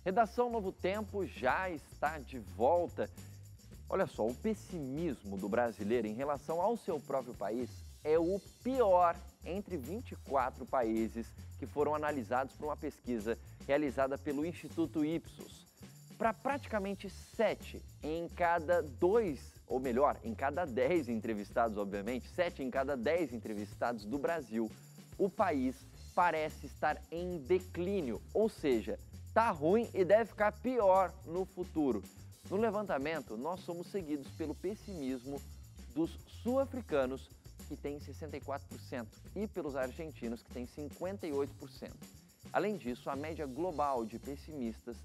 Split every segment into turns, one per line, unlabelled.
Redação Novo Tempo já está de volta. Olha só, o pessimismo do brasileiro em relação ao seu próprio país é o pior entre 24 países que foram analisados por uma pesquisa realizada pelo Instituto Ipsos. Para praticamente 7 em cada 2, ou melhor, em cada 10 entrevistados, obviamente, 7 em cada 10 entrevistados do Brasil, o país parece estar em declínio, ou seja, tá ruim e deve ficar pior no futuro. No levantamento, nós somos seguidos pelo pessimismo dos sul-africanos, que tem 64%, e pelos argentinos, que tem 58%. Além disso, a média global de pessimistas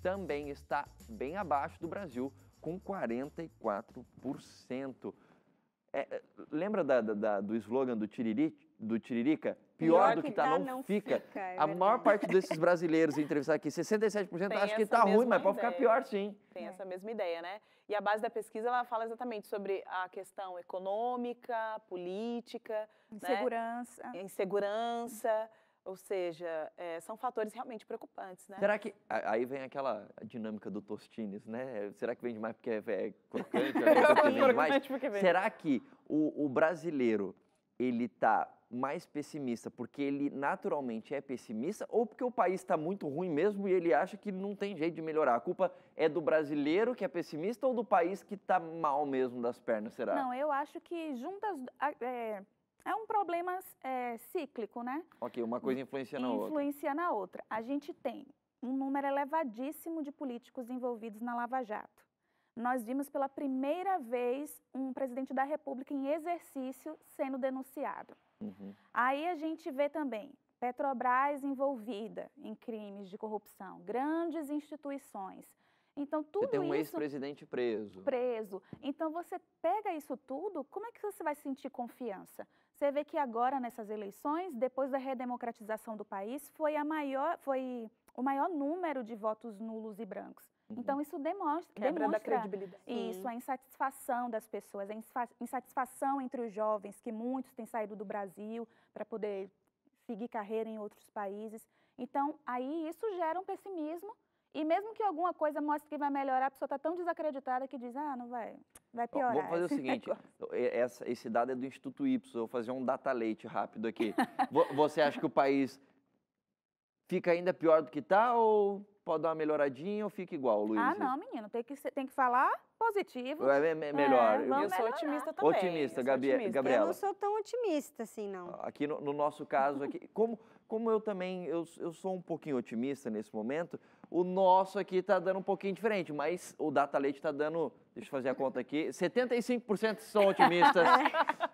também está bem abaixo do Brasil, com 44%. Lembra do slogan do Tiririca? Pior do que tá, não fica. A maior parte desses brasileiros entrevistados aqui, 67% acha que tá ruim, mas pode ficar pior sim.
Tem essa mesma ideia, né? E a base da pesquisa, ela fala exatamente sobre a questão econômica, política,
insegurança.
Né? Insegurança, ou seja, são fatores realmente preocupantes, né?
Será que, aí vem aquela dinâmica do Tostines, né? Será que vem demais porque é crocante? Será que o brasileiro, ele tá mais pessimista porque ele naturalmente é pessimista ou porque o país está muito ruim mesmo e ele acha que não tem jeito de melhorar? A culpa é do brasileiro que é pessimista ou do país que está mal mesmo das pernas, será?
Não, eu acho que juntas é um problema cíclico, né?
Ok, uma coisa influencia na outra.
Influencia na outra. A gente tem um número elevadíssimo de políticos envolvidos na Lava Jato. Nós vimos pela primeira vez um presidente da República em exercício sendo denunciado.
Uhum.
Aí a gente vê também Petrobras envolvida em crimes de corrupção, grandes instituições. Então, tudo isso...
Você tem um ex-presidente preso.
Então, você pega isso tudo, como é que você vai sentir confiança? Você vê que agora, nessas eleições, depois da redemocratização do país, foi o maior número de votos nulos e brancos.
Uhum.
Então, isso demonstra
da credibilidade.
Isso, a insatisfação das pessoas, a insatisfação entre os jovens, que muitos têm saído do Brasil para poder seguir carreira em outros países. Então, aí isso gera um pessimismo. E mesmo que alguma coisa mostre que vai melhorar, a pessoa está tão desacreditada que diz, não vai piorar.
Vamos fazer o seguinte, esse dado é do Instituto Ipsos, eu vou fazer um data leite rápido aqui. Você acha que o país fica ainda pior do que está ou pode dar uma melhoradinha ou fica igual, Luiz?
Não, menino, tem que falar positivo.
Melhor.
Eu sou otimista também.
Otimista, Gabriela.
Eu não sou tão otimista assim, não.
Aqui no nosso caso, aqui, como eu também, eu sou um pouquinho otimista nesse momento, o nosso aqui tá dando um pouquinho diferente, mas o Data Leite tá dando, deixa eu fazer a conta aqui, 75% são otimistas,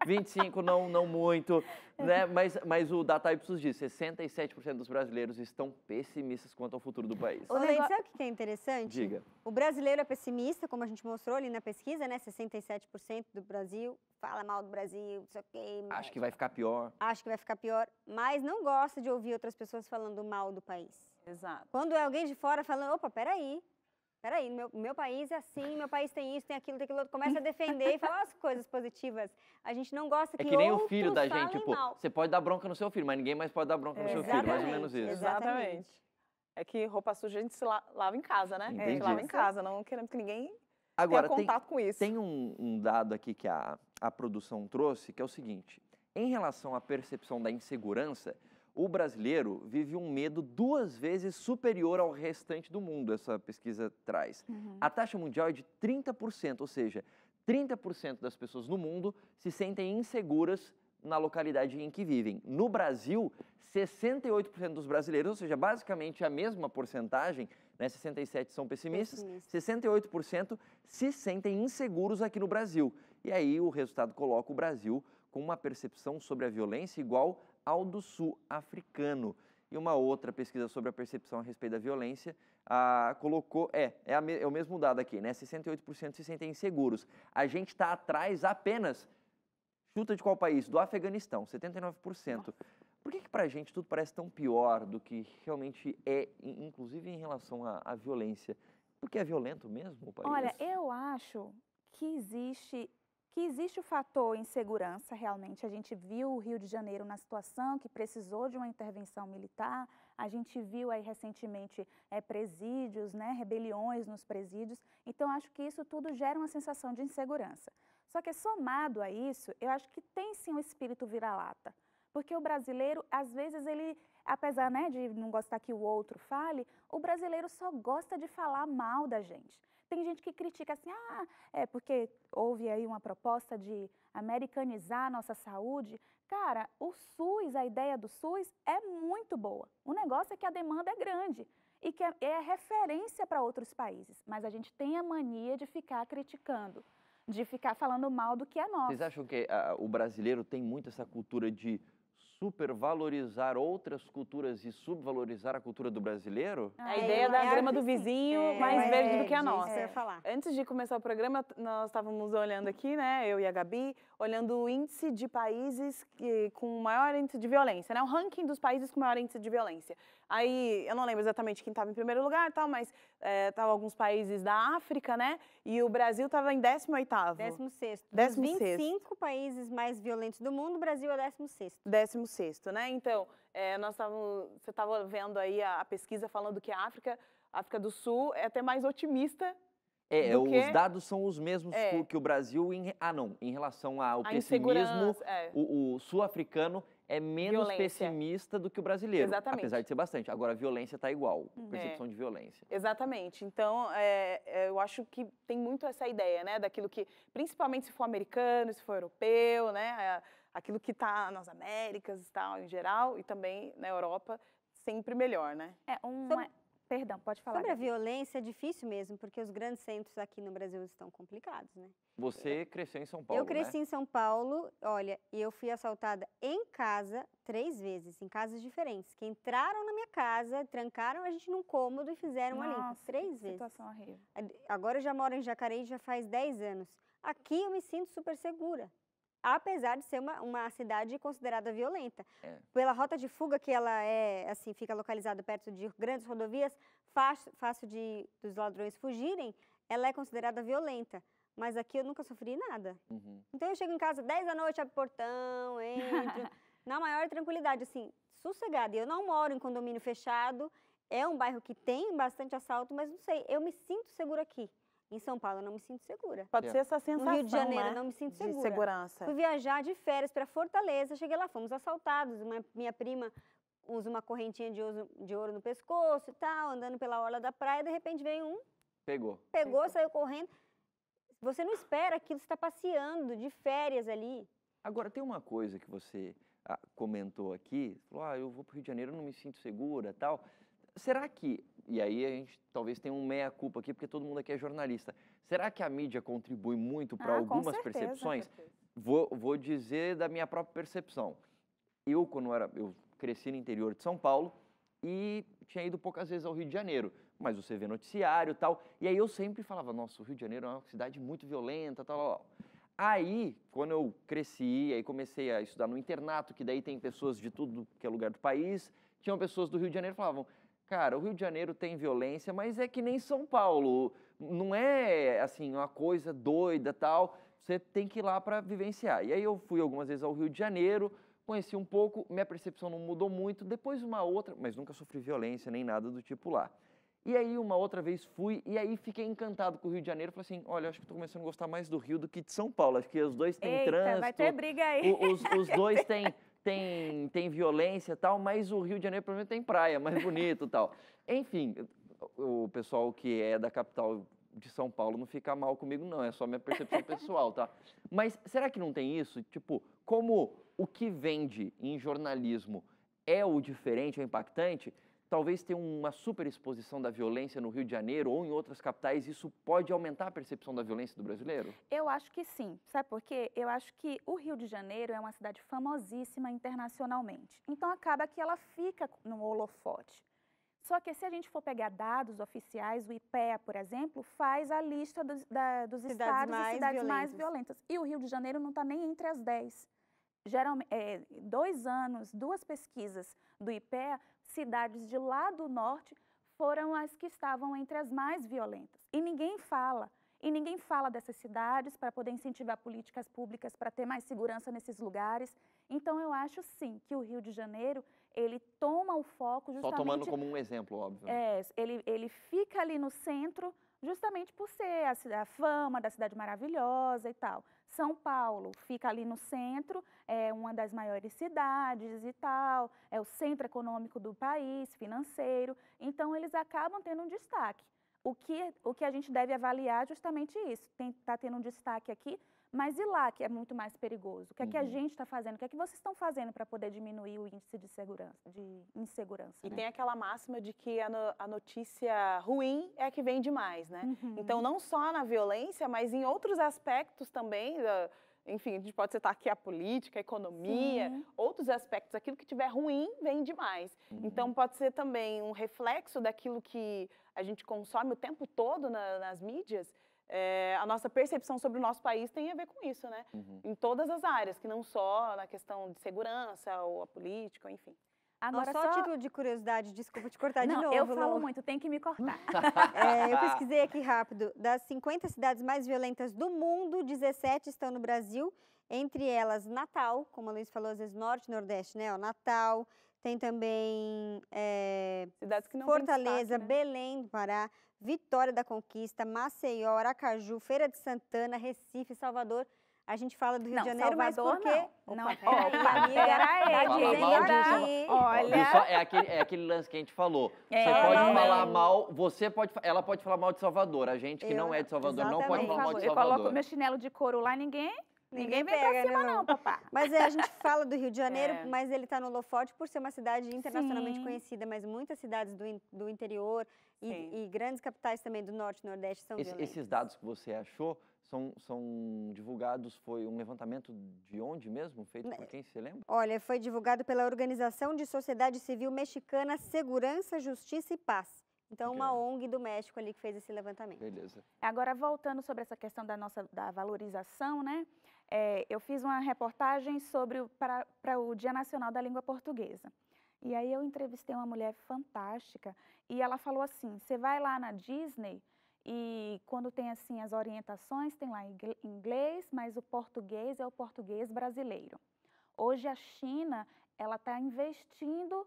25% não muito, né? Mas o Data Ipsos diz, 67% dos brasileiros estão pessimistas quanto ao futuro do país.
Leite, sabe o que é interessante?
Diga.
O brasileiro é pessimista, como a gente mostrou ali na pesquisa, né? 67% do Brasil fala mal do Brasil, não sei o quê.
Acho que vai ficar pior.
Acho que vai ficar pior, mas não gosta de ouvir outras pessoas falando mal do país.
Exato.
Quando é alguém de fora falando, opa, peraí, meu país é assim, meu país tem isso, tem aquilo, outro, começa a defender e falar as coisas positivas. A gente não gosta que
É que nem o
outros
filho da gente,
falem
tipo,
mal.
você pode dar bronca no seu filho, mas ninguém mais pode dar bronca no seu filho, mais ou menos isso.
Exatamente.
É que roupa suja a gente se lava em casa, né?
Entendi.
A gente lava em casa, não queremos que ninguém
Agora,
tenha contato com isso.
Tem um dado aqui que a produção trouxe, que é o seguinte, em relação à percepção da insegurança, o brasileiro vive um medo 2 vezes superior ao restante do mundo, essa pesquisa traz.
Uhum.
A taxa mundial é de 30%, ou seja, 30% das pessoas no mundo se sentem inseguras na localidade em que vivem. No Brasil, 68% dos brasileiros, ou seja, basicamente a mesma porcentagem, né, 67% são pessimistas, 68% se sentem inseguros aqui no Brasil. E aí o resultado coloca o Brasil com uma percepção sobre a violência igual ao do sul-africano. E uma outra pesquisa sobre a percepção a respeito da violência colocou, é o mesmo dado aqui, né? 68% se sentem inseguros. A gente está atrás apenas, chuta de qual país? Do Afeganistão, 79%. Nossa. Por que pra gente tudo parece tão pior do que realmente é, inclusive em relação à violência? Porque é violento mesmo o país?
Olha, eu acho que existe que existe o fator insegurança, realmente. A gente viu o Rio de Janeiro na situação que precisou de uma intervenção militar, a gente viu aí recentemente presídios, né, rebeliões nos presídios, então acho que isso tudo gera uma sensação de insegurança. Só que somado a isso, eu acho que tem sim um espírito vira-lata, porque o brasileiro, às vezes, ele, apesar, né, de não gostar que o outro fale, o brasileiro só gosta de falar mal da gente. Tem gente que critica assim, porque houve aí uma proposta de americanizar a nossa saúde. Cara, o SUS, a ideia do SUS é muito boa. O negócio é que a demanda é grande e que é referência para outros países. Mas a gente tem a mania de ficar criticando, de ficar falando mal do que é nosso.
Vocês acham que o brasileiro tem muito essa cultura de supervalorizar outras culturas e subvalorizar a cultura do brasileiro?
A ideia da grama do vizinho mais verde do que a nossa.
Isso eu ia falar.
Antes de começar o programa, nós estávamos olhando aqui, né, eu e a Gabi, olhando o índice de países com maior índice de violência, né, o ranking dos países com maior índice de violência. Aí, eu não lembro exatamente quem estava em primeiro lugar e tal, mas estavam alguns países da África, né, e o Brasil estava em 18º.
16º.
16º.
Dos 25 países mais violentos do mundo, o Brasil é 16º.
16º, né? Então, você estava vendo aí a pesquisa falando que a África do Sul é até mais otimista.
Os dados são os mesmos que o Brasil em relação ao pessimismo, o sul-africano é menos pessimista do que o brasileiro,
Exatamente.
Apesar de ser bastante. Agora, a violência está igual, percepção de violência.
Exatamente. Então, eu acho que tem muito essa ideia, né, daquilo que, principalmente se for americano, se for europeu, né, aquilo que está nas Américas e tal, em geral, e também na Europa, sempre melhor, né?
Perdão, pode falar.
Sobre a violência, é difícil mesmo, porque os grandes centros aqui no Brasil estão complicados, né?
Você cresceu em São Paulo,
Eu cresci em São Paulo, olha, e eu fui assaltada em casa 3 vezes, em casas diferentes, que entraram na minha casa, trancaram a gente num cômodo e fizeram uma limpa. 3 vezes.
Situação horrível.
Agora eu já moro em Jacareí já faz 10 anos. Aqui eu me sinto super segura. Apesar de ser uma cidade considerada violenta. Pela rota de fuga que ela assim, fica localizada perto de grandes rodovias, fácil dos ladrões fugirem, ela é considerada violenta. Mas aqui eu nunca sofri nada. Então eu chego em casa 10 da noite, abro o portão, entro, na maior tranquilidade, assim, sossegada. E eu não moro em condomínio fechado, é um bairro que tem bastante assalto, mas não sei, eu me sinto segura aqui. Em São Paulo eu não me sinto segura.
Pode ser essa sensação,
no Rio de Janeiro
né,
eu não me sinto
de
segura.
segurança.
Fui viajar de férias para Fortaleza, cheguei lá, fomos assaltados. Minha prima usa uma correntinha de ouro no pescoço e tal, andando pela orla da praia, de repente veio um. Pegou, saiu correndo. Você não espera aquilo, você está passeando de férias ali.
Agora, tem uma coisa que você comentou aqui, falou, eu vou para o Rio de Janeiro, eu não me sinto segura e tal. Será que, e aí a gente talvez tenha um meia-culpa aqui, porque todo mundo aqui é jornalista, será que a mídia contribui muito para algumas percepções? Vou dizer da minha própria percepção. Eu cresci no interior de São Paulo e tinha ido poucas vezes ao Rio de Janeiro, mas você vê noticiário e tal, e aí eu sempre falava, nossa, o Rio de Janeiro é uma cidade muito violenta, tal. Aí, quando eu cresci, aí comecei a estudar no internato, que daí tem pessoas de tudo que é lugar do país, tinham pessoas do Rio de Janeiro que falavam, cara, o Rio de Janeiro tem violência, mas é que nem São Paulo, não é assim uma coisa doida tal, você tem que ir lá para vivenciar. E aí eu fui algumas vezes ao Rio de Janeiro, conheci um pouco, minha percepção não mudou muito, depois uma outra, mas nunca sofri violência nem nada do tipo lá. E aí uma outra vez fui, e aí fiquei encantado com o Rio de Janeiro, falei assim, olha, acho que estou começando a gostar mais do Rio do que de São Paulo, acho que os dois têm trânsito.
Vai ter briga aí.
Os dois têm violência e tal, mas o Rio de Janeiro, pelo menos, tem praia, mais bonito e tal. Enfim, o pessoal que é da capital de São Paulo não fica mal comigo, não, é só minha percepção pessoal, tá? Mas será que não tem isso? Tipo, como o que vende em jornalismo é o diferente, é o impactante, talvez tenha uma superexposição da violência no Rio de Janeiro ou em outras capitais, isso pode aumentar a percepção da violência do brasileiro?
Eu acho que sim. Sabe por quê? Eu acho que o Rio de Janeiro é uma cidade famosíssima internacionalmente. Então, acaba que ela fica no holofote. Só que se a gente for pegar dados oficiais, o IPEA, por exemplo, faz a lista dos estados e cidades mais violentas. E o Rio de Janeiro não está nem entre as 10. Geralmente, 2 anos, 2 pesquisas do IPEA, cidades de lá do norte foram as que estavam entre as mais violentas. E ninguém fala. e ninguém fala dessas cidades para poder incentivar políticas públicas para ter mais segurança nesses lugares. Então, eu acho, sim, que o Rio de Janeiro, ele toma o foco justamente...
Só tomando como um exemplo, óbvio.
Ele fica ali no centro justamente por ser a fama da cidade maravilhosa e tal. São Paulo fica ali no centro, é uma das maiores cidades e tal, é o centro econômico do país, financeiro, então eles acabam tendo um destaque. O que a gente deve avaliar é justamente isso, está tendo um destaque aqui, mas e lá, que é muito mais perigoso? O que é que a gente está fazendo? O que é que vocês estão fazendo para poder diminuir o índice de insegurança?
E tem aquela máxima de que a notícia ruim é a que vende mais, né? Então, não só na violência, mas em outros aspectos também, enfim, a gente pode citar aqui a política, a economia, outros aspectos, aquilo que tiver ruim vende mais. Então, pode ser também um reflexo daquilo que a gente consome o tempo todo nas mídias. A nossa percepção sobre o nosso país tem a ver com isso, né? Em todas as áreas, que não só na questão de segurança ou a política, enfim.
Agora, só título de curiosidade, desculpa te cortar de novo.
Eu falo muito, tem que me cortar.
Eu pesquisei aqui rápido. Das 50 cidades mais violentas do mundo, 17 estão no Brasil. Entre elas, Natal, como a Luiz falou, às vezes Norte e Nordeste, né? Natal, tem também
cidades que não
Fortaleza,
destaque, né?
Belém do Pará, Vitória da Conquista, Maceió, Aracaju, Feira de Santana, Recife, Salvador. A gente fala do Rio de Janeiro,
Salvador,
mas porque...
Não,
Olha, é aquele lance que a gente falou. Ela pode falar mal de Salvador. A gente que não é de Salvador não pode falar mal de Salvador.
Eu coloco meu chinelo de couro lá, ninguém vem pra cima não, papá.
Mas a gente fala do Rio de Janeiro, mas ele está no holofote por ser uma cidade internacionalmente conhecida, mas muitas cidades do interior e grandes capitais também do Norte e Nordeste são violentas.
Esses dados que você achou são divulgados, foi um levantamento de onde mesmo? Feito por quem, você lembra?
Olha, foi divulgado pela Organização de Sociedade Civil Mexicana Segurança, Justiça e Paz. Então, uma ONG do México ali que fez esse levantamento.
Beleza.
Agora, voltando sobre essa questão da valorização, né? Eu fiz uma reportagem para o Dia Nacional da Língua Portuguesa. E aí eu entrevistei uma mulher fantástica e ela falou assim, você vai lá na Disney e quando tem assim as orientações, tem lá inglês, mas o português é o português brasileiro. Hoje a China, ela está investindo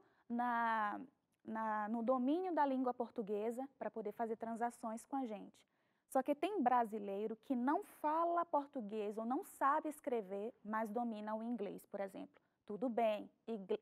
no domínio da língua portuguesa para poder fazer transações com a gente. Só que tem brasileiro que não fala português ou não sabe escrever, mas domina o inglês, por exemplo. Tudo bem,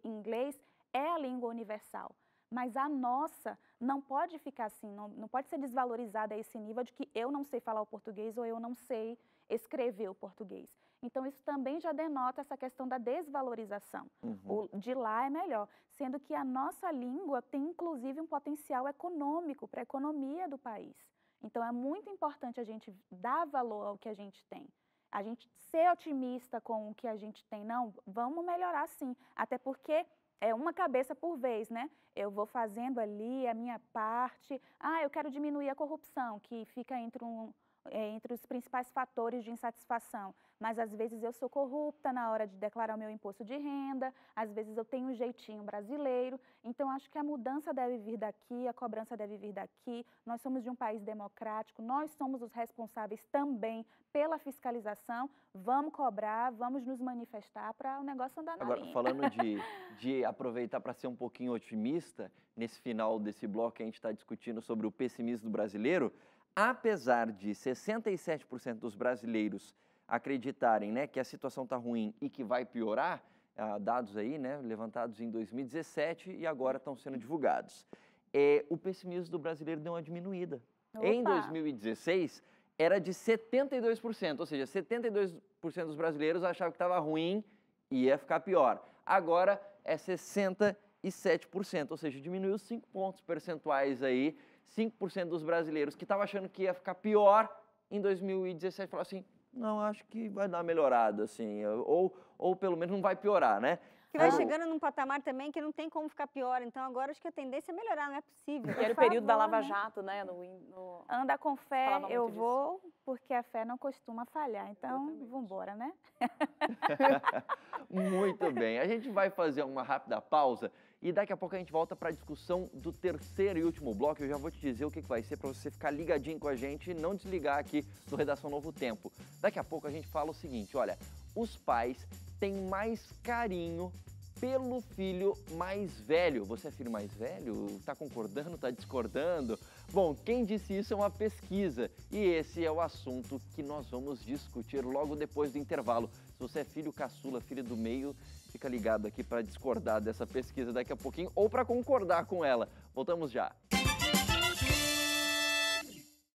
inglês é a língua universal, mas a nossa não pode ficar assim, não pode ser desvalorizada a esse nível de que eu não sei falar o português ou eu não sei escrever o português. Então, isso também já denota essa questão da desvalorização. O de lá é melhor, sendo que a nossa língua tem, inclusive, um potencial econômico para a economia do país. Então, é muito importante a gente dar valor ao que a gente tem. A gente ser otimista com o que a gente tem. Não, vamos melhorar sim, até porque é uma cabeça por vez, né? Eu vou fazendo ali a minha parte. Eu quero diminuir a corrupção, que fica entre os principais fatores de insatisfação. Mas, às vezes, eu sou corrupta na hora de declarar o meu imposto de renda, às vezes eu tenho um jeitinho brasileiro. Então, acho que a mudança deve vir daqui, a cobrança deve vir daqui. Nós somos de um país democrático, nós somos os responsáveis também pela fiscalização. Vamos cobrar, vamos nos manifestar para o negócio andar na linha.
Agora, falando de aproveitar para ser um pouquinho otimista, nesse final desse bloco que a gente está discutindo sobre o pessimismo do brasileiro, apesar de 67% dos brasileiros acreditarem, né, que a situação está ruim e que vai piorar, dados aí, né, levantados em 2017 e agora estão sendo divulgados. O pessimismo do brasileiro deu uma diminuída.
Opa.
Em 2016, era de 72%, ou seja, 72% dos brasileiros achavam que estava ruim e ia ficar pior. Agora é 67%, ou seja, diminuiu 5 pontos percentuais aí. 5% dos brasileiros que estavam achando que ia ficar pior em 2017 falaram assim, não, acho que vai dar uma melhorada, assim, ou pelo menos não vai piorar, né?
Que vai chegando num patamar também que não tem como ficar pior, então agora acho que a tendência é melhorar, não é possível.
E era o período da Lava Jato, né?
Anda com fé, eu vou, porque a fé não costuma falhar, então vamos embora, né?
Muito bem, a gente vai fazer uma rápida pausa E daqui a pouco a gente volta para a discussão do terceiro e último bloco. Eu já vou te dizer o que vai ser para você ficar ligadinho com a gente e não desligar aqui do Redação Novo Tempo. Daqui a pouco a gente fala o seguinte, olha, os pais têm mais carinho pelo filho mais velho. Você é filho mais velho? Tá concordando? Tá discordando? Bom, quem disse isso é uma pesquisa e esse é o assunto que nós vamos discutir logo depois do intervalo. Se você é filho caçula, filho do meio, fica ligado aqui para discordar dessa pesquisa daqui a pouquinho ou para concordar com ela. Voltamos já.